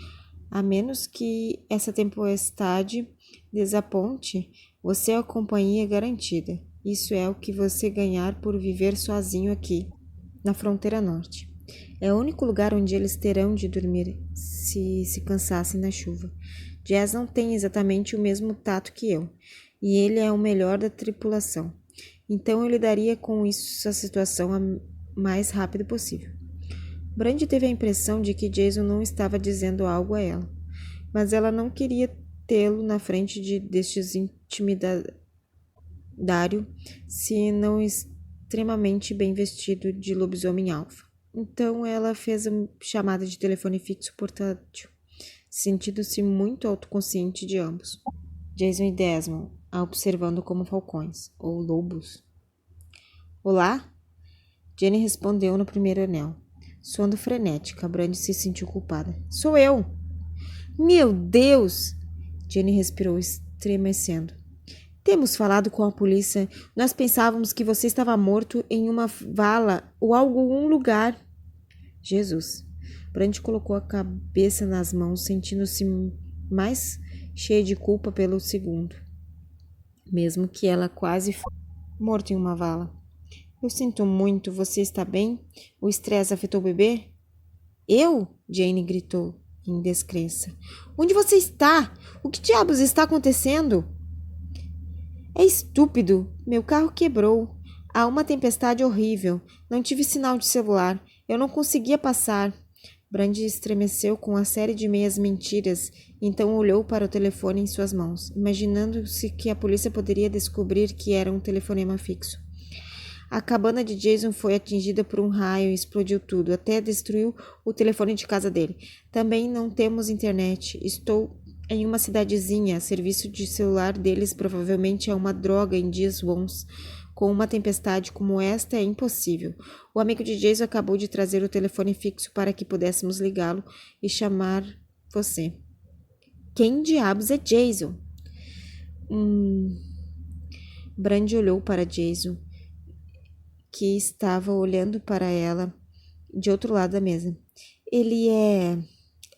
A menos que essa tempestade desaponte, você é a companhia garantida. Isso é o que você ganhar por viver sozinho aqui, na fronteira norte. É o único lugar onde eles terão de dormir se cansassem na chuva. Jazz não tem exatamente o mesmo tato que eu, e ele é o melhor da tripulação. Então eu lidaria com essa situação o mais rápido possível. Brand teve a impressão de que Jason não estava dizendo algo a ela, mas ela não queria tê-lo na frente destes intimidário, se não extremamente bem vestido de lobisomem alfa. Então ela fez a chamada de telefone fixo portátil. sentindo-se muito autoconsciente de ambos. Jason e Desmond, a observando como falcões, ou lobos. Olá? Jenny respondeu no primeiro anel. Soando frenética, Brandy se sentiu culpada. Sou eu! Meu Deus! Jenny respirou, estremecendo. Temos falado com a polícia. Nós pensávamos que você estava morto em uma vala ou algum lugar. Jesus. Brandy colocou a cabeça nas mãos, sentindo-se mais cheia de culpa pelo segundo. Mesmo que ela quase fosse morta em uma vala. Eu sinto muito. Você está bem? O estresse afetou o bebê? Eu? Jane gritou em descrença. Onde você está? O que diabos está acontecendo? É estúpido. Meu carro quebrou. Há uma tempestade horrível. Não tive sinal de celular. Eu não conseguia passar. Brandy estremeceu com a série de meias mentiras, então olhou para o telefone em suas mãos, imaginando-se que a polícia poderia descobrir que era um telefonema fixo. A cabana de Jason foi atingida por um raio e explodiu tudo, até destruiu o telefone de casa dele. Também não temos internet. Estou em uma cidadezinha. Serviço de celular deles provavelmente é uma droga em dias bons. Com uma tempestade como esta é impossível. O amigo de Jason acabou de trazer o telefone fixo para que pudéssemos ligá-lo e chamar você. Quem diabos é Jason? Brandy olhou para Jason, que estava olhando para ela de outro lado da mesa. Ele é...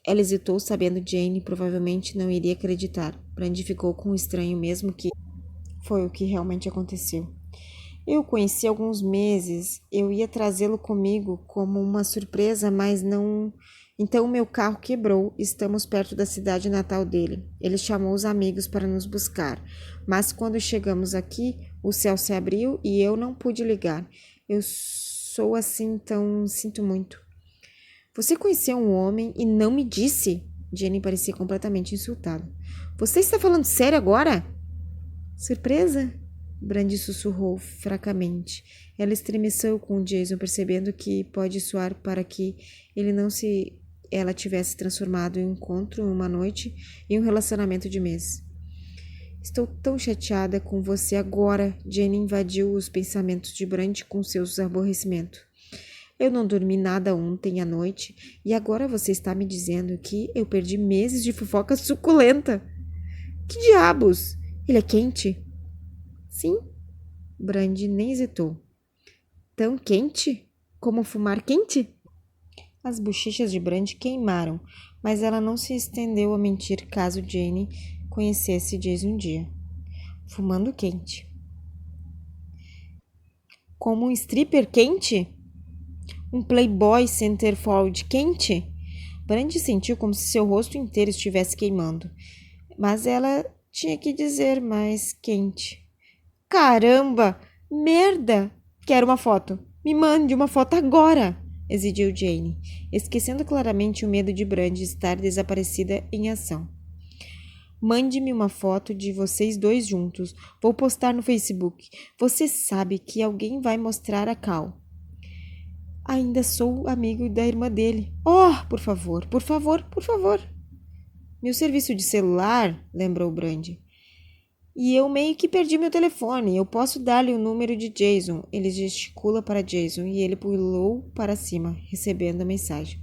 Ela hesitou, sabendo Jane provavelmente não iria acreditar. Brandy ficou com o estranho, mesmo que foi o que realmente aconteceu. Eu o conheci há alguns meses. Eu ia trazê-lo comigo como uma surpresa, mas não... Então meu carro quebrou. Estamos perto da cidade natal dele. Ele chamou os amigos para nos buscar. Mas quando chegamos aqui, o céu se abriu e eu não pude ligar. Eu sou assim, então sinto muito. Você conheceu um homem e não me disse? Jenny parecia completamente insultada. Você está falando sério agora? Surpresa? Brandy sussurrou fracamente. Ela estremeceu com Jason, percebendo que pode soar para que ele não se... ela tivesse transformado em um encontro uma noite em um relacionamento de meses. Estou tão chateada com você agora. Jenny invadiu os pensamentos de Brandy com seus aborrecimentos. Eu não dormi nada ontem à noite e agora você está me dizendo que eu perdi meses de fofoca suculenta. Que diabos? Ele é quente? Sim. Brandy nem hesitou. Tão quente? Como fumar quente? As bochechas de Brandy queimaram, mas ela não se estendeu a mentir caso Jane conhecesse Jason um dia. Fumando quente. Como um stripper quente? Um playboy centerfold quente? Brandy sentiu como se seu rosto inteiro estivesse queimando, mas ela tinha que dizer mais quente. Caramba! Merda! Quero uma foto. Me mande uma foto agora! Exigiu Jane, esquecendo claramente o medo de Brandy estar desaparecida em ação. Mande-me uma foto de vocês dois juntos. Vou postar no Facebook. Você sabe que alguém vai mostrar a Cal. Ainda sou amigo da irmã dele. Oh, por favor, por favor, por favor. Meu serviço de celular, lembrou Brandy. E eu meio que perdi meu telefone. Eu posso dar-lhe o número de Jason. Ele gesticula para Jason e ele pulou para cima, recebendo a mensagem.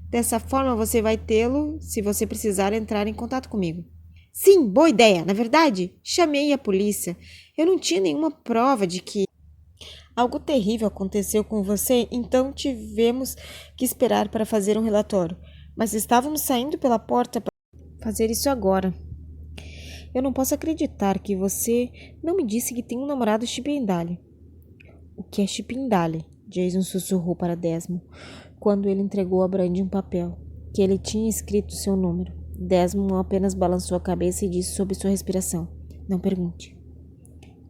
Dessa forma você vai tê-lo se você precisar entrar em contato comigo. Sim, boa ideia. Na verdade, chamei a polícia. Eu não tinha nenhuma prova de que algo terrível aconteceu com você, então tivemos que esperar para fazer um relatório. Mas estávamos saindo pela porta para fazer isso agora. Eu não posso acreditar que você não me disse que tem um namorado Chipendale. O que é Chipendale? Jason sussurrou para Desmond, quando ele entregou a Brandy um papel, que ele tinha escrito seu número. Desmond apenas balançou a cabeça e disse sob sua respiração. Não pergunte.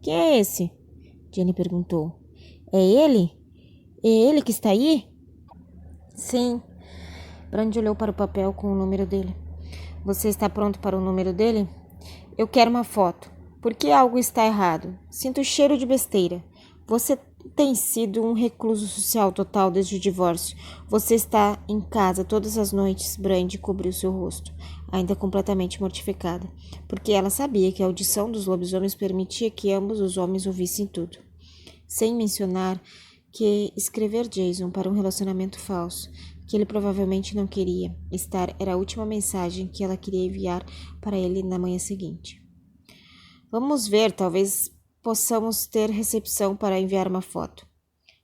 Quem é esse? Jenny perguntou. É ele? É ele que está aí? Sim. Brandy olhou para o papel com o número dele. Você está pronto para o número dele? Eu quero uma foto. Por que algo está errado? Sinto cheiro de besteira. Você tem sido um recluso social total desde o divórcio. Você está em casa todas as noites. Brandy cobriu seu rosto, ainda completamente mortificada, porque ela sabia que a audição dos lobisomens permitia que ambos os homens ouvissem tudo. Sem mencionar que escrever Jason para um relacionamento falso, que ele provavelmente não queria estar, era a última mensagem que ela queria enviar para ele na manhã seguinte. Vamos ver, talvez possamos ter recepção para enviar uma foto.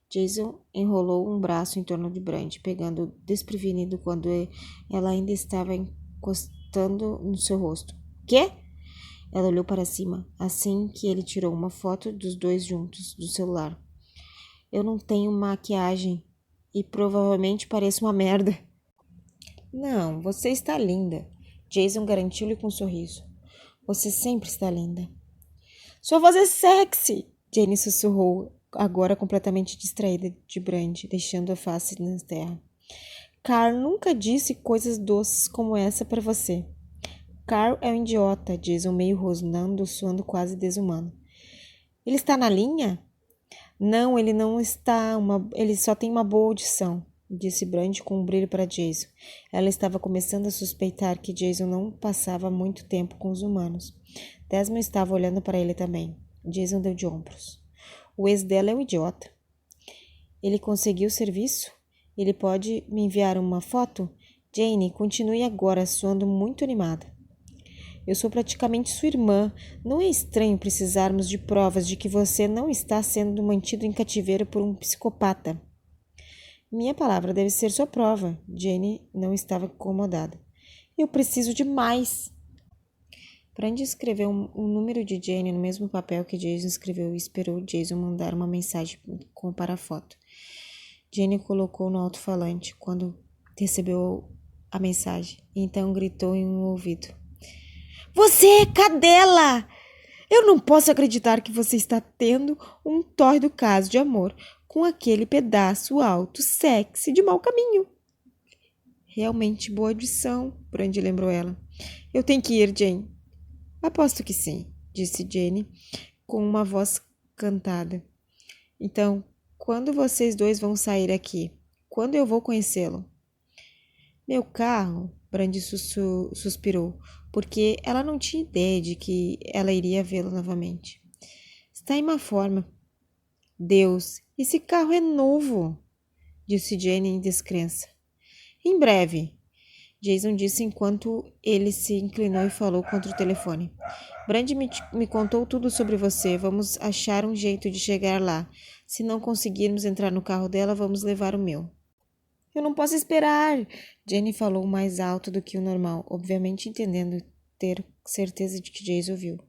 Jason enrolou um braço em torno de Brandy, pegando desprevenido quando ela ainda estava encostando no seu rosto. Quê? Ela olhou para cima, assim que ele tirou uma foto dos dois juntos do celular. Eu não tenho maquiagem e provavelmente pareço uma merda. Não, você está linda. Jason garantiu-lhe com um sorriso. Você sempre está linda. Sua voz é sexy! Jane sussurrou, agora completamente distraída de Brandy, deixando a face na terra. Carl nunca disse coisas doces como essa para você. Carl é um idiota, Jason meio rosnando, suando quase desumano. Ele está na linha? Não, ele não está. Ele só tem uma boa audição, disse Brandy com um brilho para Jason. Ela estava começando a suspeitar que Jason não passava muito tempo com os humanos. Desmond estava olhando para ele também. Jason deu de ombros. O ex dela é um idiota. Ele conseguiu o serviço? Ele pode me enviar uma foto? Jane, continue agora, soando muito animada. Eu sou praticamente sua irmã. Não é estranho precisarmos de provas de que você não está sendo mantido em cativeiro por um psicopata. Minha palavra deve ser sua prova. Jane não estava incomodada. Eu preciso de mais. Brandy escreveu um número de Jane no mesmo papel que Jason escreveu e esperou Jason mandar uma mensagem para a foto. Jane colocou no alto-falante quando recebeu a mensagem e então gritou em um ouvido. Você é cadela! Eu não posso acreditar que você está tendo um tórrido caso de amor com aquele pedaço alto, sexy, de mau caminho. Realmente boa audição, Brandy lembrou ela. Eu tenho que ir, Jane. Aposto que sim, disse Jane com uma voz cantada. Então, quando vocês dois vão sair aqui? Quando eu vou conhecê-lo? Meu carro, Brandy suspirou, porque ela não tinha ideia de que ela iria vê-lo novamente. Está em má forma. Deus, esse carro é novo, disse Jane em descrença. Em breve, Jason disse enquanto ele se inclinou e falou contra o telefone. Brandy me contou tudo sobre você. Vamos achar um jeito de chegar lá. Se não conseguirmos entrar no carro dela, vamos levar o meu. Eu não posso esperar, Jenny falou mais alto do que o normal, obviamente entendendo ter certeza de que Jason ouviu.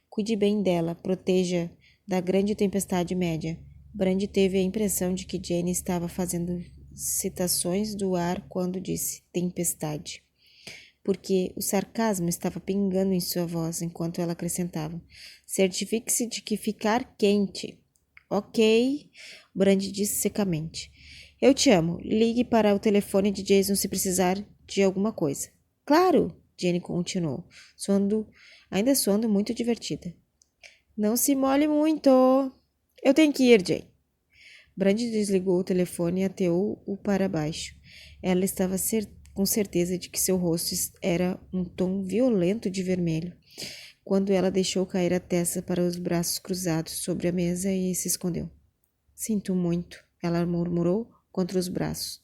Cuide bem dela, proteja da grande tempestade média. Brandy teve a impressão de que Jenny estava fazendo citações do ar quando disse tempestade, porque o sarcasmo estava pingando em sua voz enquanto ela acrescentava. Certifique-se de que ficar quente. Ok, Brandy disse secamente. Eu te amo. Ligue para o telefone de Jason se precisar de alguma coisa. Claro, Jenny continuou, ainda soando muito divertida. Não se molhe muito. Eu tenho que ir, Jane. Brandy desligou o telefone e ateou-o para baixo. Ela estava com certeza de que seu rosto era um tom violento de vermelho, quando ela deixou cair a testa para os braços cruzados sobre a mesa e se escondeu. Sinto muito, ela murmurou contra os braços.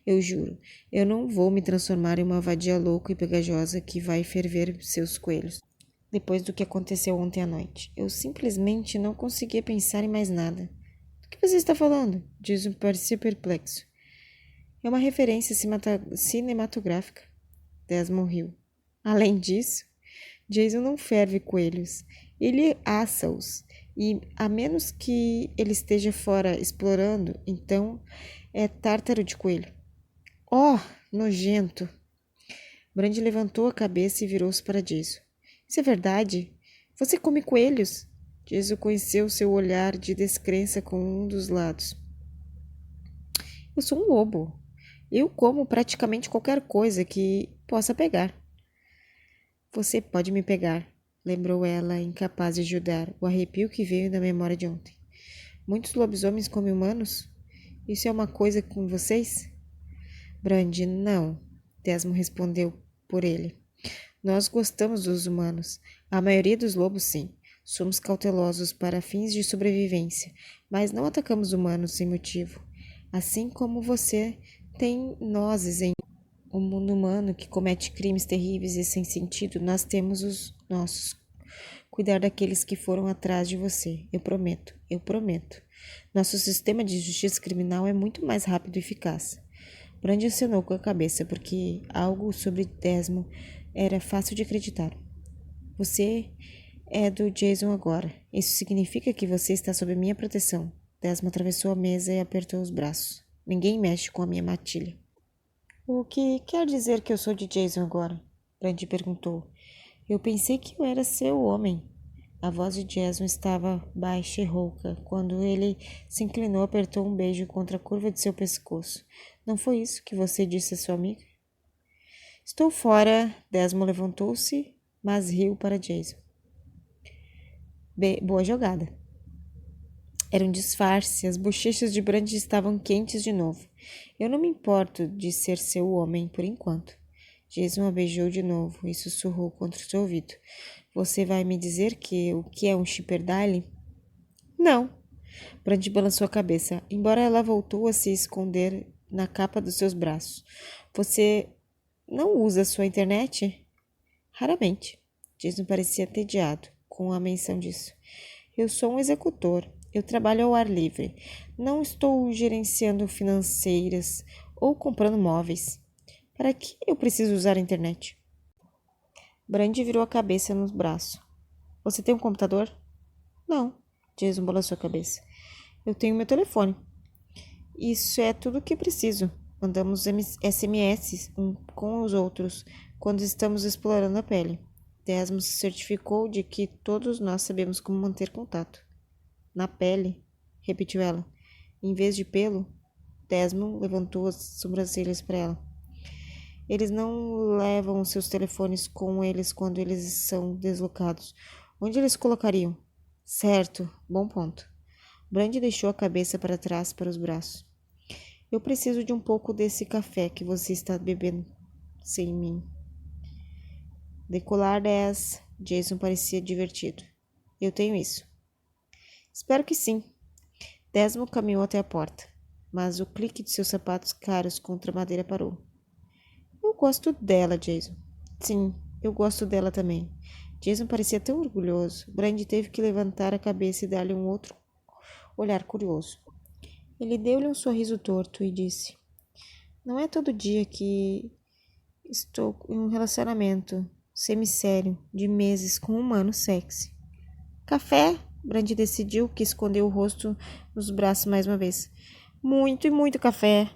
Eu juro, eu não vou me transformar em uma vadia louca e pegajosa que vai ferver seus coelhos. Depois do que aconteceu ontem à noite, eu simplesmente não conseguia pensar em mais nada. Do que você está falando? Jason parecia perplexo. É uma referência cinematográfica. Desmond riu. Além disso, Jason não ferve coelhos. Ele assa-os. E, a menos que ele esteja fora explorando, então é tártaro de coelho. Oh, nojento! Brandy levantou a cabeça e virou-se para Jason. Isso é verdade? Você come coelhos? Jason conheceu seu olhar de descrença com um dos lados. Eu sou um lobo. Eu como praticamente qualquer coisa que possa pegar. Você pode me pegar, lembrou ela, incapaz de ajudar o arrepio que veio da memória de ontem. Muitos lobisomens comem humanos? Isso é uma coisa com vocês? Brandy, não. Desmond respondeu por ele. Nós gostamos dos humanos. A maioria dos lobos, sim. Somos cautelosos para fins de sobrevivência, mas não atacamos humanos sem motivo. Assim como você tem nozes em um mundo humano que comete crimes terríveis e sem sentido, nós temos os nossos. Cuidar daqueles que foram atrás de você. Eu prometo, eu prometo. Nosso sistema de justiça criminal é muito mais rápido e eficaz. Brandy acenou com a cabeça, porque algo sobre Desmond era fácil de acreditar. Você é do Jason agora. Isso significa que você está sob minha proteção. Desmond atravessou a mesa e apertou os braços. Ninguém mexe com a minha matilha. O que quer dizer que eu sou de Jason agora? Brandy perguntou. Eu pensei que eu era seu homem. A voz de Jason estava baixa e rouca. Quando ele se inclinou, apertou um beijo contra a curva de seu pescoço. Não foi isso que você disse a sua amiga? Estou fora. Desmond levantou-se, mas riu para Jason. Boa jogada. Era um disfarce. As bochechas de Brandy estavam quentes de novo. Eu não me importo de ser seu homem por enquanto. Jason a beijou de novo e sussurrou contra o seu ouvido. Você vai me dizer o que é um Chipperdale? Não. Brandy balançou a cabeça, embora ela voltou a se esconder na capa dos seus braços. Você não usa sua internet? Raramente. Jason parecia entediado com a menção disso. Eu sou um executor. Eu trabalho ao ar livre. Não estou gerenciando financeiras ou comprando móveis. Para que eu preciso usar a internet? Brandy virou a cabeça nos braços. Você tem um computador? Não. Jason balançou a cabeça. Eu tenho meu telefone. Isso é tudo o que preciso. Mandamos SMS com os outros quando estamos explorando a pele. Desmond se certificou de que todos nós sabemos como manter contato. Na pele, repetiu ela. Em vez de pelo, Desmond levantou as sobrancelhas para ela. Eles não levam seus telefones com eles quando eles são deslocados. Onde eles colocariam? Certo, bom ponto. Brandy deixou a cabeça para trás para os braços. Eu preciso de um pouco desse café que você está bebendo sem mim. Decolar 10. Jason parecia divertido. Eu tenho isso. Espero que sim. Desmond caminhou até a porta, mas o clique de seus sapatos caros contra a madeira parou. Eu gosto dela, Jason. Sim, eu gosto dela também. Jason parecia tão orgulhoso. Brandy teve que levantar a cabeça e dar-lhe um outro olhar curioso. Ele deu-lhe um sorriso torto e disse: Não é todo dia que estou em um relacionamento semissério de meses com um humano sexy. Café? Brandy decidiu que escondeu o rosto nos braços mais uma vez. Muito e muito café.